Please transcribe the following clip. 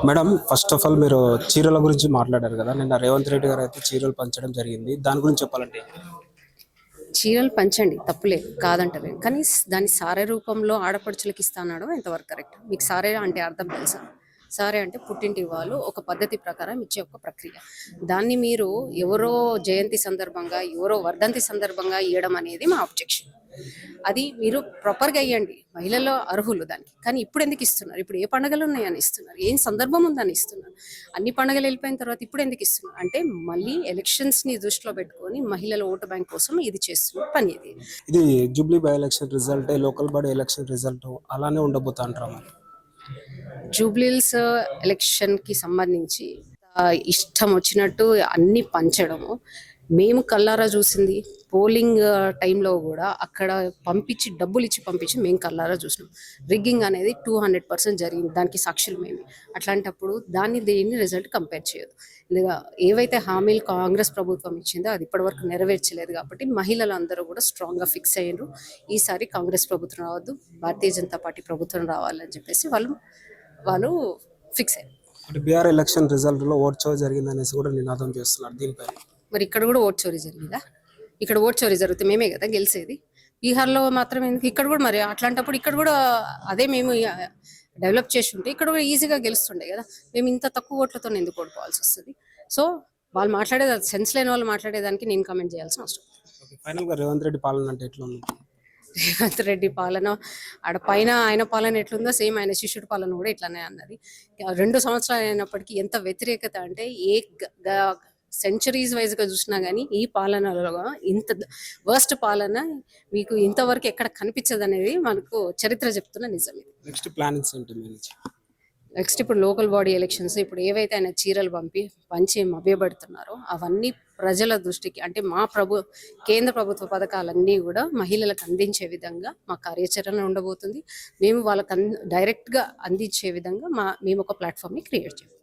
Madam, first of all మీరు చీరల గురించి మాట్లాడారు కదా. నిన్న రేవంత్ రెడ్డి గారు అయితే చీరలు పంచడం జరిగింది. దాని గురించి చెప్పాలంటే చీరలు పంచండి, తప్పులేదు, కాదంటలేదు. కానీ దాని సారే రూపంలో ఆడపడుచులకి ఇస్తానాడో ఎంతవరకు కరెక్ట్? మీకు సారే అంటే అర్థం తెలుసా? సారే అంటే పుట్టింటి వాళ్ళు ఒక పద్ధతి ప్రకారం ఇచ్చే ఒక ప్రక్రియ. దాన్ని మీరు ఎవరో జయంతి సందర్భంగా, ఎవరో వర్ధంతి సందర్భంగా ఇవ్వడం అనేది మా అబ్జెక్షన్. అది మీరు ప్రాపర్గా ఇవ్వండి, మహిళల్లో అర్హులు దానికి. కానీ ఇప్పుడు ఎందుకు ఇస్తున్నారు? ఇప్పుడు ఏ పండుగలు ఉన్నాయని ఇస్తున్నారు? ఏం సందర్భం ఉందని ఇస్తున్నారు? అన్ని పండుగలు వెళ్ళిపోయిన తర్వాత ఇప్పుడు ఎందుకు ఇస్తున్నారు అంటే మళ్ళీ ఎలక్షన్స్ని దృష్టిలో పెట్టుకొని మహిళల ఓటు బ్యాంక్ కోసం ఇది చేస్తున్న పని. ఇది Jubilee by election result, local body election result అలానే ఉండబోతా అంటారా మరి? జూబ్లీల్స్ ఎలక్షన్కి సంబంధించి ఇష్టం వచ్చినట్టు అన్ని పంచడము మేము కల్లారా చూసింది. పోలింగ్ టైంలో కూడా అక్కడ పంపించి డబ్బులు ఇచ్చి పంపించి మేము కల్లారా చూసినాం. రిగ్గింగ్ అనేది 200% జరిగింది, దానికి సాక్షులు మేము. అట్లాంటప్పుడు దీన్ని రిజల్ట్ కంపేర్ చేయదు. లేదా ఏవైతే హామీలు కాంగ్రెస్ ప్రభుత్వం ఇచ్చిందో అది ఇప్పటివరకు నెరవేర్చలేదు. కాబట్టి మహిళలందరూ కూడా స్ట్రాంగ్గా ఫిక్స్ అయ్యారు, ఈసారి కాంగ్రెస్ ప్రభుత్వం రావద్దు, భారతీయ జనతా పార్టీ ప్రభుత్వం రావాలని చెప్పేసి వాళ్ళు ఫిక్స్ అయ్యారు. అంటే బీఆర్ ఎలక్షన్ రిజల్ట్లో ఓట్ చోరీ జరిగింది అనేసి కూడా నినాదం చేస్తున్నారు. దీనిపై మరి ఇక్కడ కూడా ఓట్ చోరీ జరిగిందా? ఇక్కడ ఓట్ చోరీ జరిగితే మేమే కదా గెలిచేది. బీహార్లో మాత్రం ఎందుకు? ఇక్కడ కూడా మరి అట్లాంటప్పుడు ఇక్కడ కూడా అదే మేము డెవలప్ చేసి ఉంటే ఇక్కడ కూడా ఈజీగా గెలుస్తుండే కదా. మేము ఇంత తక్కువ ఓట్లతో ఎందుకు ఓడిపోవాల్సి వస్తుంది? సో వాళ్ళు మాట్లాడేది సెన్స్ లేని వాళ్ళు మాట్లాడేదానికి నేను కామెంట్ చేయాల్సిన అవసరం. ఫైనల్గా రేవంత్ రెడ్డి పాలన అంటే ఎట్లా ఉంది? రేవంత్ రెడ్డి పాలన ఆడ పైన ఆయన పాలన ఎట్లుందో సేమ్ ఆయన శిష్యుడి పాలన కూడా ఇట్లానే అన్నది. 2 సంవత్సరాలు అయినప్పటికీ ఎంత వ్యతిరేకత అంటే సెంచరీస్ వైజ్గా చూసినా కానీ ఈ పాలనలో ఇంత వర్స్ట్ పాలన మీకు ఇంతవరకు ఎక్కడ కనిపించదు అనేది మనకు చరిత్ర చెప్తున్న నిజం. నెక్స్ట్ ప్లానింగ్స్ ఏంటి? నెక్స్ట్ ఇప్పుడు లోకల్ బాడీ ఎలక్షన్స్, ఇప్పుడు ఏవైతే ఆయన చీరలు పంచి మభ్యపెడుతున్నారో అవన్నీ ప్రజల దృష్టికి అంటే మా కేంద్ర ప్రభుత్వ పథకాలన్నీ కూడా మహిళలకు అందించే విధంగా మా కార్యాచరణ ఉండబోతుంది. మేము వాళ్ళకి డైరెక్ట్గా అందించే విధంగా మేము ఒక ప్లాట్ఫామ్ని క్రియేట్ చేస్తాం.